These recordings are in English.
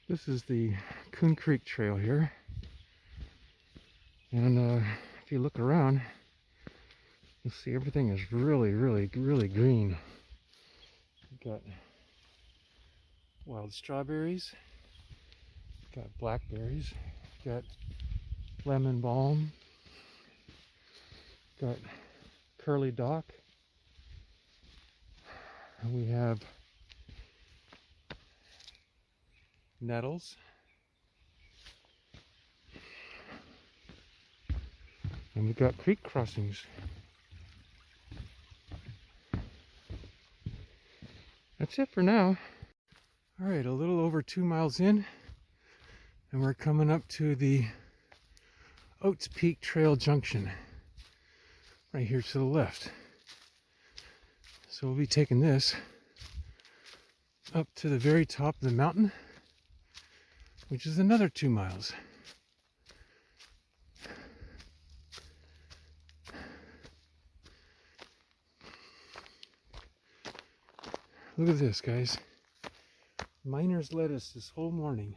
This is the Coon Creek Trail here, and if you look around, you'll see everything is really green. You've got wild strawberries, got blackberries, got lemon balm, got curly dock, and we have nettles, and we've got creek crossings. That's it for now. All right, a little over 2 miles in, and we're coming up to the Oats Peak Trail Junction, right here to the left. So we'll be taking this up to the very top of the mountain, which is another 2 miles. Look at this, guys. Miner's lettuce this whole morning.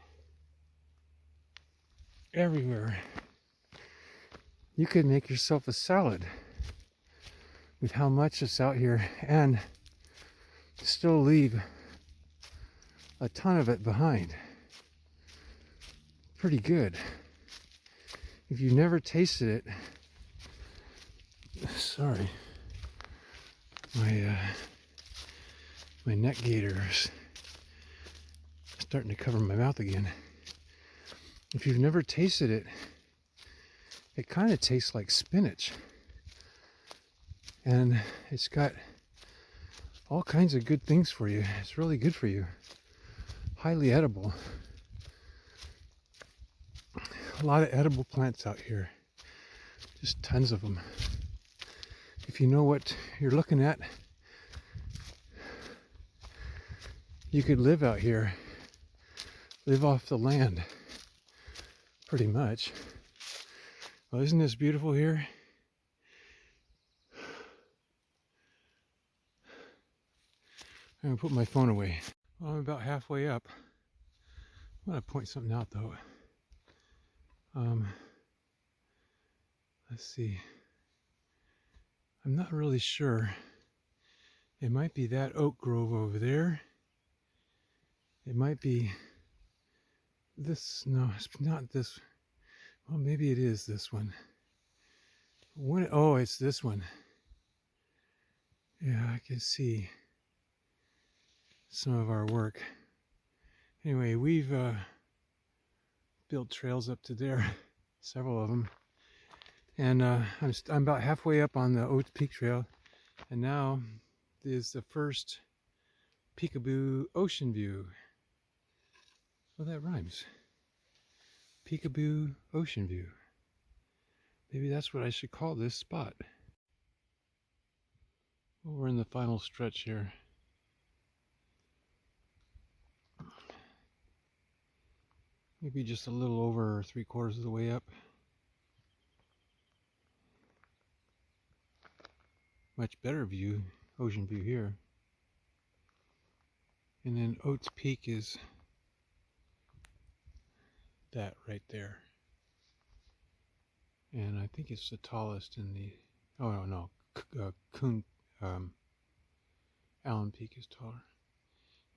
Everywhere. You could make yourself a salad with how much is out here and still leave a ton of it behind. Pretty good. If you never tasted it, sorry, my neck gaiter is starting to cover my mouth again. If you've never tasted it, it kind of tastes like spinach, and it's got all kinds of good things for you. It's really good for you. Highly edible. A lot of edible plants out here. Just tons of them. If you know what you're looking at, you could live out here. Live off the land. Pretty much. Well, isn't this beautiful here? I'm gonna put my phone away. Well, I'm about halfway up. I'm gonna point something out though. Let's see. I'm not really sure. It might be that oak grove over there. It might be this. No, it's not this. Well, maybe it is this one. Oh, it's this one. Yeah, I can see some of our work. Anyway, we've built trails up to there, several of them, and I'm about halfway up on the Oats Peak Trail, and now is the first Peekaboo Ocean View. Well, that rhymes. Peekaboo Ocean View. Maybe that's what I should call this spot. Well, we're in the final stretch here. Maybe just a little over 3/4 of the way up. Much better view, ocean view here. And then Oats Peak is that right there. And I think it's the tallest in the, oh no, Allen Peak is taller.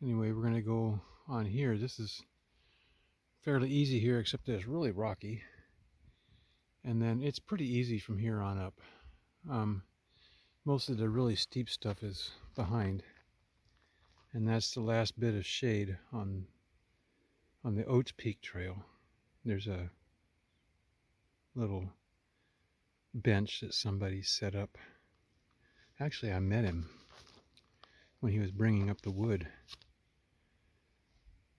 Anyway, we're gonna go on here. This is fairly easy here, except that it's really rocky. And then it's pretty easy from here on up. Most of the really steep stuff is behind. And that's the last bit of shade on the Oats Peak Trail. There's a little bench that somebody set up. Actually, I met him when he was bringing up the wood.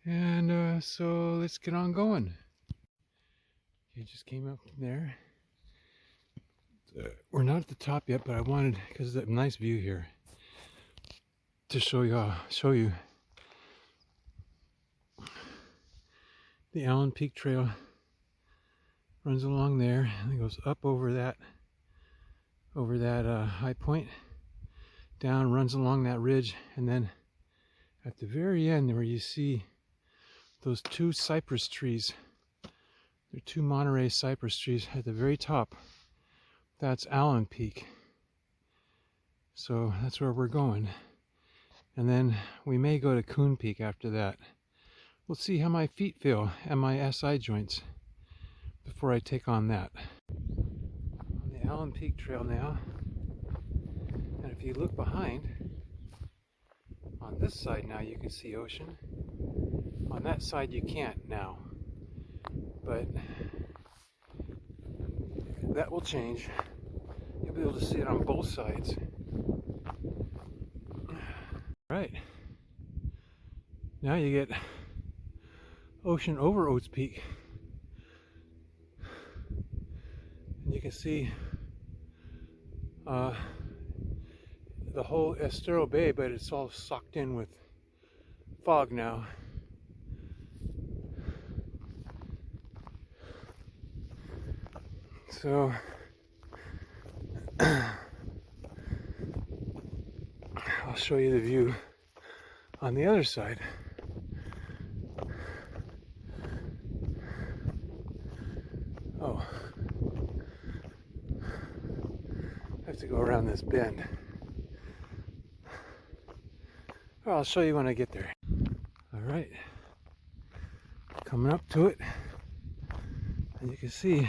And so let's get on going. He just came up from there. We're not at the top yet, but I wanted, because it's a nice view here, to show you the Allen Peak Trail runs along there and it goes up over that high point, down, runs along that ridge, and then at the very end where you see those two cypress trees. They're two Monterey cypress trees at the very top. That's Allen Peak. So that's where we're going. And then we may go to Coon Peak after that. We'll see how my feet feel and my SI joints before I take on that. On the Allen Peak Trail now. And if you look behind, on this side now you can see ocean. On that side you can't now. But that will change. You'll be able to see it on both sides. Right. Now you get ocean over Oates Peak. And you can see the whole Estero Bay, but it's all socked in with fog now. So I'll show you the view on the other side. Oh, I have to go around this bend. I'll show you when I get there. All right, coming up to it, and you can see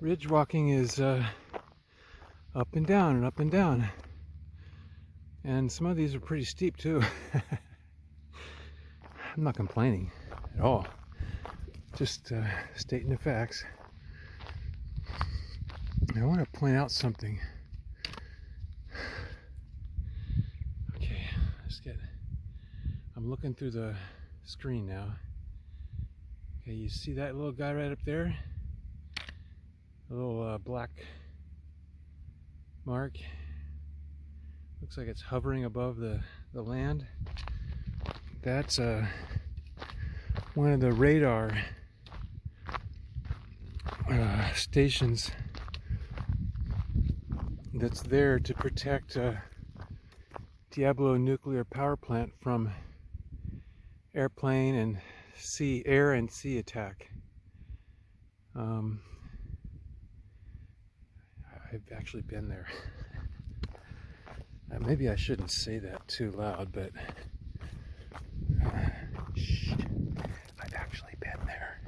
ridge walking is up and down and up and down, and some of these are pretty steep too. I'm not complaining at all, just stating the facts. I want to point out something. Okay, I'm looking through the screen now. Okay, you see that little guy right up there? A little black mark. Looks like it's hovering above the land. That's one of the radar stations that's there to protect Diablo Nuclear Power Plant from airplane and air and sea attack. I've actually been there. Maybe I shouldn't say that too loud, but I've actually been there.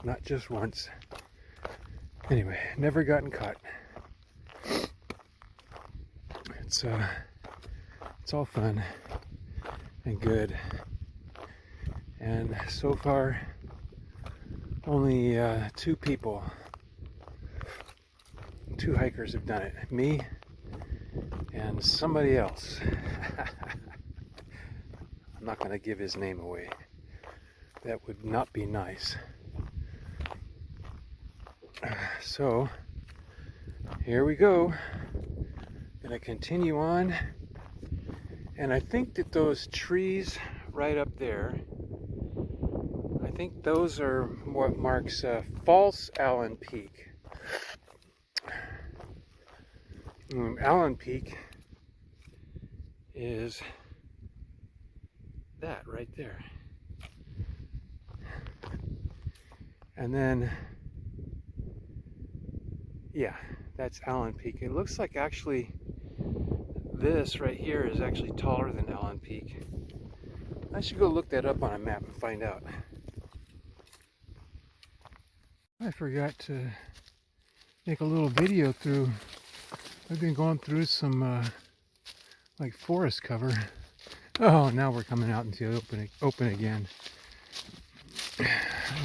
Not just once. Anyway, never gotten caught. It's all fun and good. And so far, only two hikers have done it. Me and somebody else. I'm not going to give his name away. That would not be nice. So, here we go. Gonna continue on. And I think that those trees right up there, I think those are what marks False Allen Peak. Allen Peak is that right there. And then, yeah, that's Allen Peak. It looks like actually this right here is actually taller than Allen Peak. I should go look that up on a map and find out. I forgot to make a little video through. I've been going through some like forest cover. Oh, now we're coming out into the open again.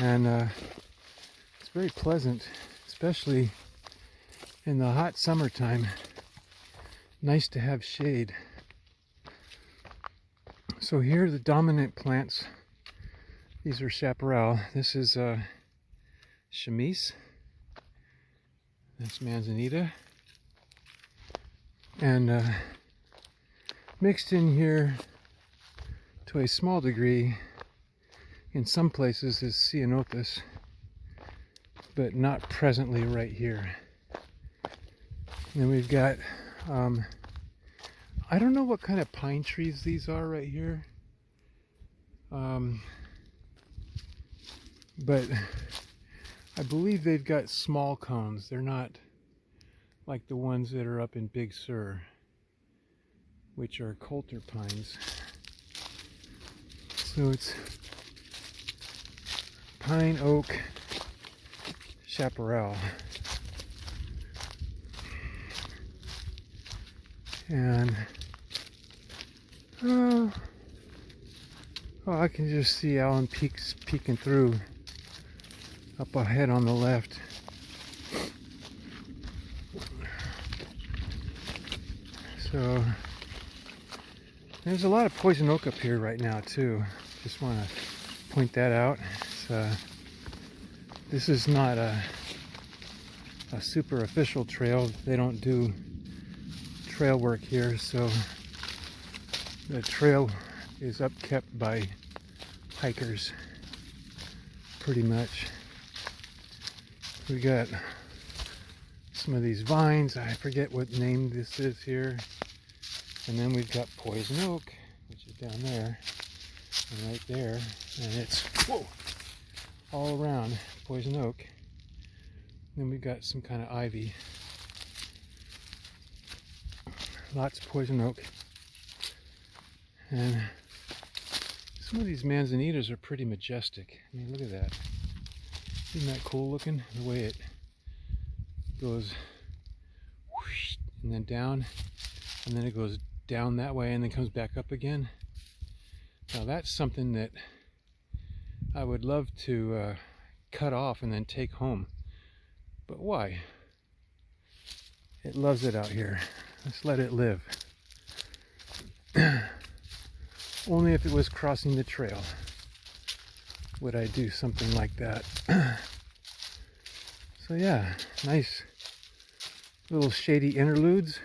And it's very pleasant, especially in the hot summertime. Nice to have shade. So here are the dominant plants. These are chaparral. This is chamise. That's manzanita. And mixed in here to a small degree in some places is ceanothus, but not presently right here. And then we've got I don't know what kind of pine trees these are right here. But I believe they've got small cones. They're not like the ones that are up in Big Sur, which are Coulter pines. So it's pine, oak, chaparral. And oh, I can just see Allen Peaks peeking through up ahead on the left. So there's a lot of poison oak up here right now too. Just want to point that out. This is not a super official trail. They don't do trail work here, so the trail is upkept by hikers pretty much. We got some of these vines. I forget what name this is here. And then we've got poison oak, which is down there and right there. And it's, whoa, all around poison oak. Then we've got some kind of ivy. Lots of poison oak. And some of these manzanitas are pretty majestic. I mean, look at that. Isn't that cool looking? The way it goes whoosh, and then down, and then it goes down that way and then comes back up again. Now that's something that I would love to cut off and then take home. But why? It loves it out here. Let's let it live. Only if it was crossing the trail would I do something like that. So yeah, nice little shady interludes.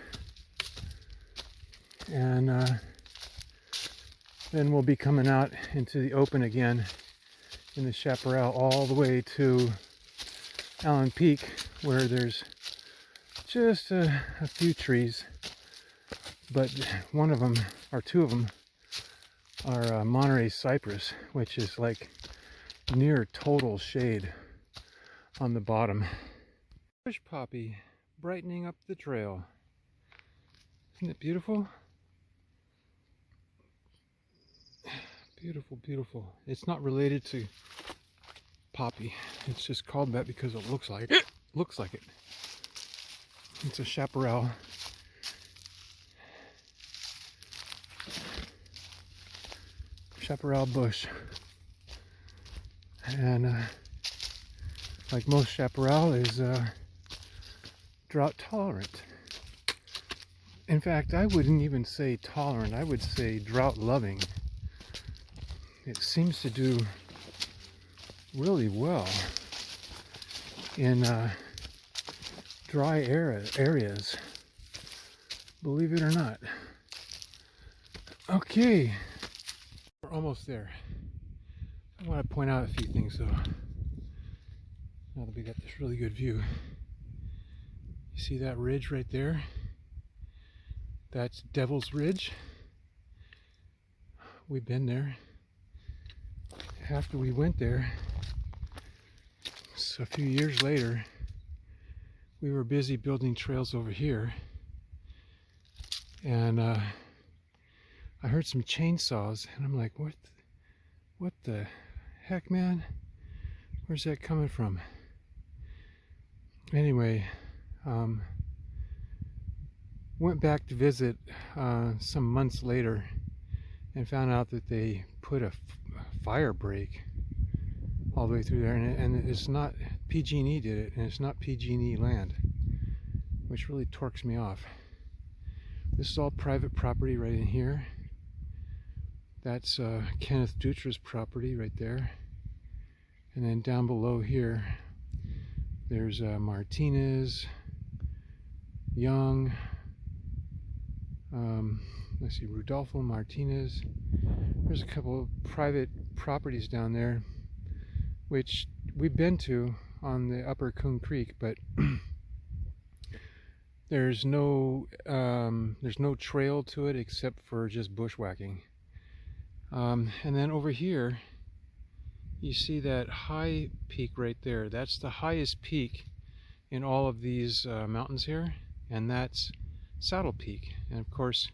And then we'll be coming out into the open again in the chaparral all the way to Allen Peak, where there's just a few trees, but one of them, or two of them, are Monterey cypress, which is like near total shade on the bottom. Bush poppy brightening up the trail. Isn't it beautiful? Beautiful, beautiful. It's not related to poppy. It's just called that because it looks like it. Looks like it. It's a chaparral. Chaparral bush. And like most chaparral is drought tolerant. In fact, I wouldn't even say tolerant. I would say drought loving. It seems to do really well in dry areas, believe it or not. Okay, we're almost there. I want to point out a few things though, now that we got this really good view. You see that ridge right there? That's Devil's Ridge. We've been there. After we went there, so a few years later, we were busy building trails over here, and I heard some chainsaws, and I'm like, what the heck, man? Where's that coming from? Anyway, went back to visit some months later and found out that they put a fire break all the way through there, and it's not PG&E did it, and it's not PG&E land, which really torques me off. This is all private property right in here. That's Kenneth Dutra's property right there, and then down below here there's Martinez, Young, let's see, Rudolfo Martinez. There's a couple of private properties down there which we've been to on the upper Coon Creek, but there's no trail to it except for just bushwhacking. And then over here, you see that high peak right there. That's the highest peak in all of these mountains here, and that's Saddle Peak. And of course,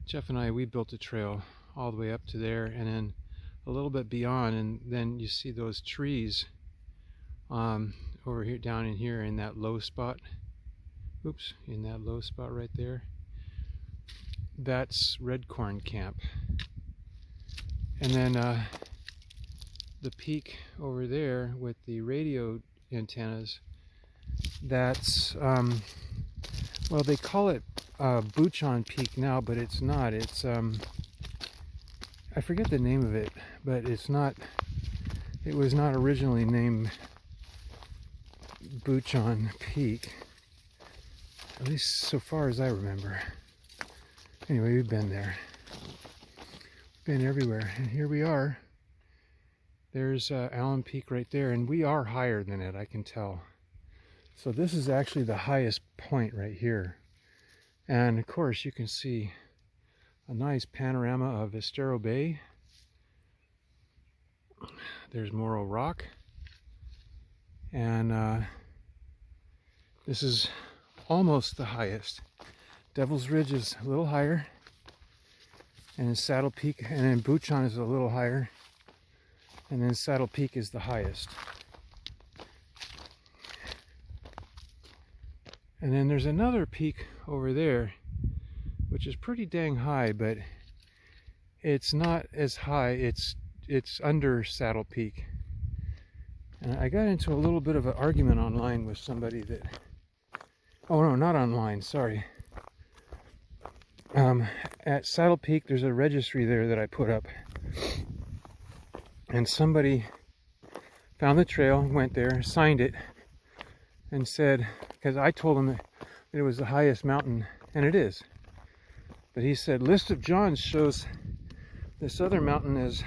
Jeff and I, we built a trail all the way up to there, and then a little bit beyond, and then you see those trees over here, down in here in that low spot. Oops, in that low spot right there. That's Redcorn Camp. And then the peak over there with the radio antennas, that's, well, they call it Buchan Peak now, but it's not. It's, I forget the name of it, but it's not, it was not originally named Buchan Peak, at least so far as I remember. Anyway, we've been there. Been everywhere, and here we are. There's Allen Peak right there, and we are higher than it, I can tell. So this is actually the highest point right here. And of course you can see a nice panorama of Estero Bay. There's Morro Rock. And this is almost the highest. Devil's Ridge is a little higher. And then Saddle Peak, and then Buchan is a little higher. And then Saddle Peak is the highest. And then there's another peak over there, which is pretty dang high, but it's not as high. It's under Saddle Peak. And I got into a little bit of an argument online with somebody that, oh no, not online, sorry. At Saddle Peak, there's a registry there that I put up. And somebody found the trail, went there, signed it, and said, because I told him that it was the highest mountain, and it is. But he said, List of Johns shows this other mountain is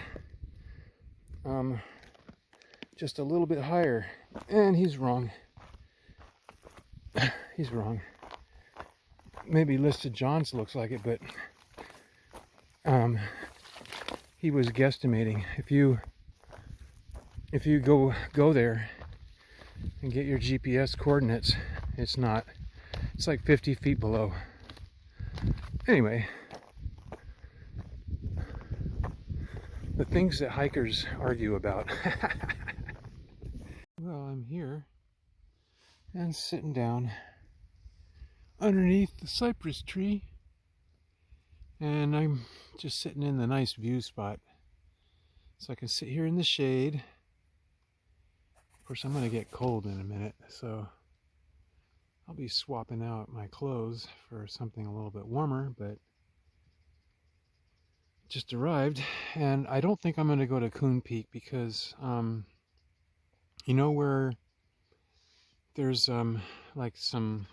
just a little bit higher. And he's wrong. He's wrong. Maybe List of Johns looks like it, but he was guesstimating. If you go there and get your GPS coordinates, it's not. It's like 50 feet below. Anyway, the things that hikers argue about. Well, I'm here and sitting down underneath the cypress tree, and I'm just sitting in the nice view spot, so I can sit here in the shade. Of course, I'm going to get cold in a minute, so I'll be swapping out my clothes for something a little bit warmer, but just arrived. And I don't think I'm going to go to Coon Peak because, you know where there's like some,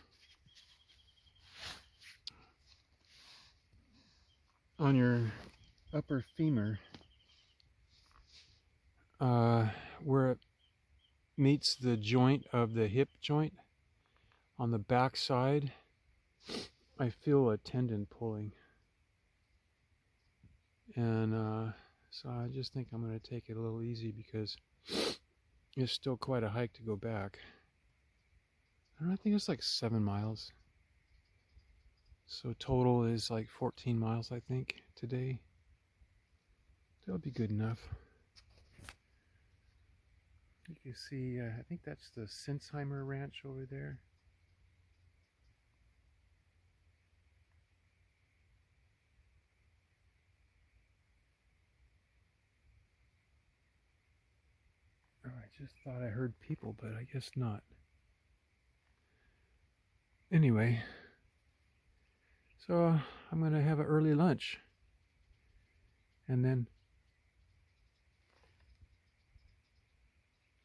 on your upper femur, where it meets the joint of the hip joint on the back side, I feel a tendon pulling, and so I just think I'm going to take it a little easy because it's still quite a hike to go back. I think it's like 7 miles, so total is like 14 miles I think today. That'll be good enough. You can see, I think that's the Sinsheimer Ranch over there. Oh, I just thought I heard people, but I guess not. Anyway, so I'm going to have an early lunch. And then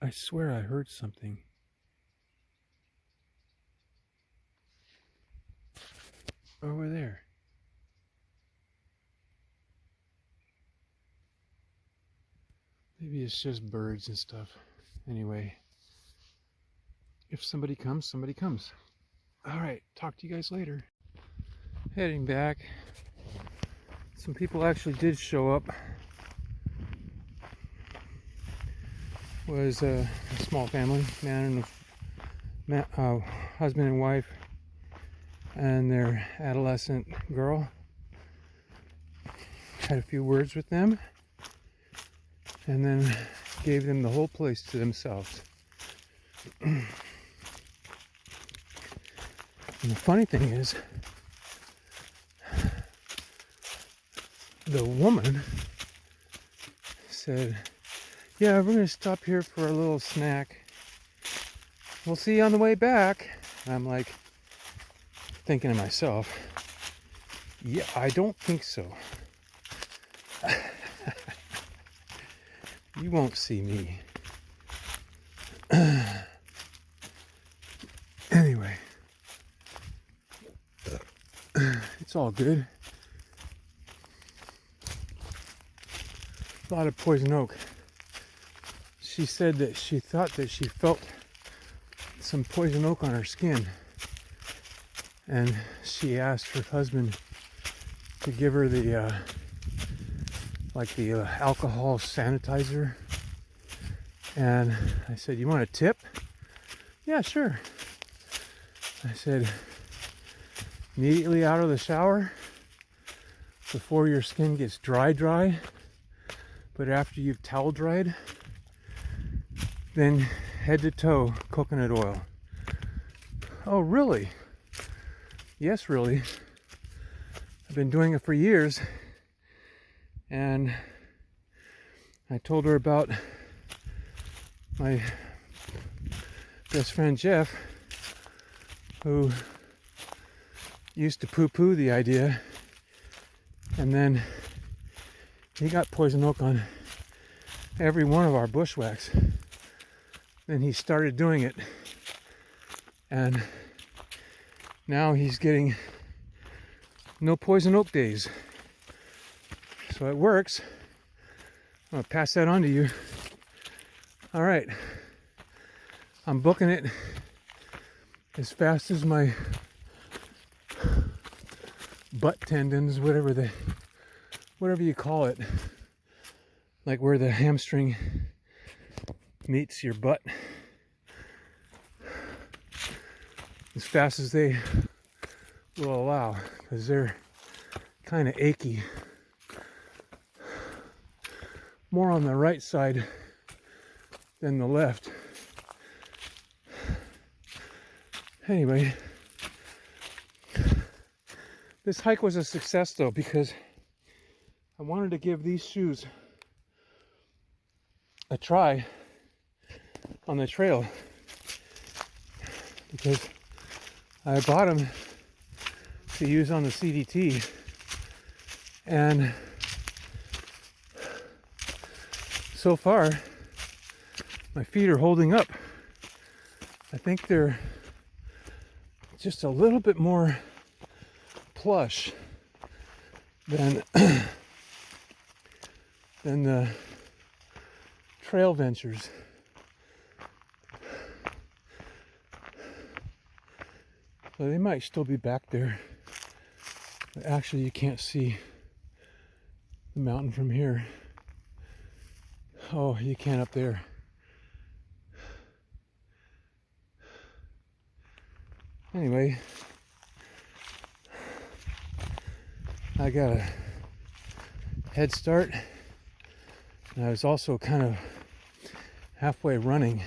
I swear I heard something. Over there. Maybe it's just birds and stuff. Anyway, if somebody comes, somebody comes. Alright, talk to you guys later. Heading back. some people actually did show up. It was a small family, husband and wife, and their adolescent girl. Had a few words with them, and then gave them the whole place to themselves. And the funny thing is, the woman said, "Yeah, we're going to stop here for a little snack. We'll see you on the way back." And I'm like, thinking to myself, yeah, I don't think so. You won't see me. Anyway, it's all good. A lot of poison oak. She said that she thought that she felt some poison oak on her skin, and she asked her husband to give her the alcohol sanitizer. And I said, "You want a tip?" "Yeah, sure." I said, "Immediately out of the shower, before your skin gets dry, but after you've towel dried, then head to toe coconut oil." "Oh, really?" "Yes, really. I've been doing it for years." And I told her about my best friend Jeff, who used to poo-poo the idea, and then he got poison oak on every one of our bushwhacks. Then he started doing it, and now he's getting no poison oak days. So it works. I'm gonna pass that on to you. All right, I'm booking it as fast as my butt tendons, whatever you call it, like where the hamstring meets your butt, as fast as they will allow, because they're kind of achy. More on the right side than the left. Anyway, this hike was a success though, because I wanted to give these shoes a try on the trail, because I bought them to use on the CDT, and so far my feet are holding up. I think they're just a little bit more plush than the Trail Ventures. So they might still be back there, but actually you can't see the mountain from here. Oh, you can up there. Anyway, I got a head start, and I was also kind of halfway running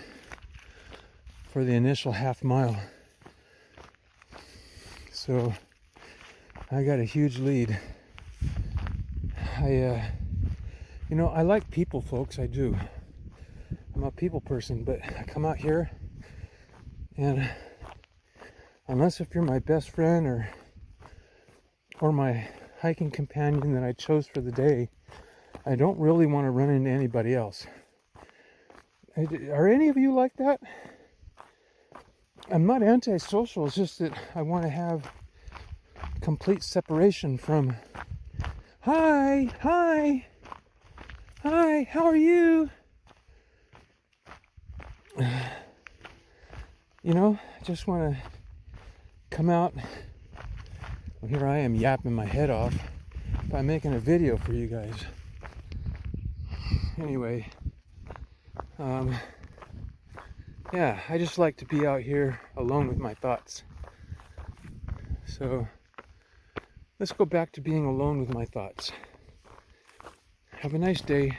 for the initial half mile. So I got a huge lead. I like people, folks. I do. I'm a people person, but I come out here, and unless if you're my best friend or my hiking companion that I chose for the day, I don't really want to run into anybody else. Are any of you like that? I'm not antisocial, it's just that I want to have complete separation from hi, how are you? I just want to come out. Well, here I am yapping my head off. If by making a video for you guys. Anyway, yeah, I just like to be out here alone with my thoughts. So let's go back to being alone with my thoughts. Have a nice day.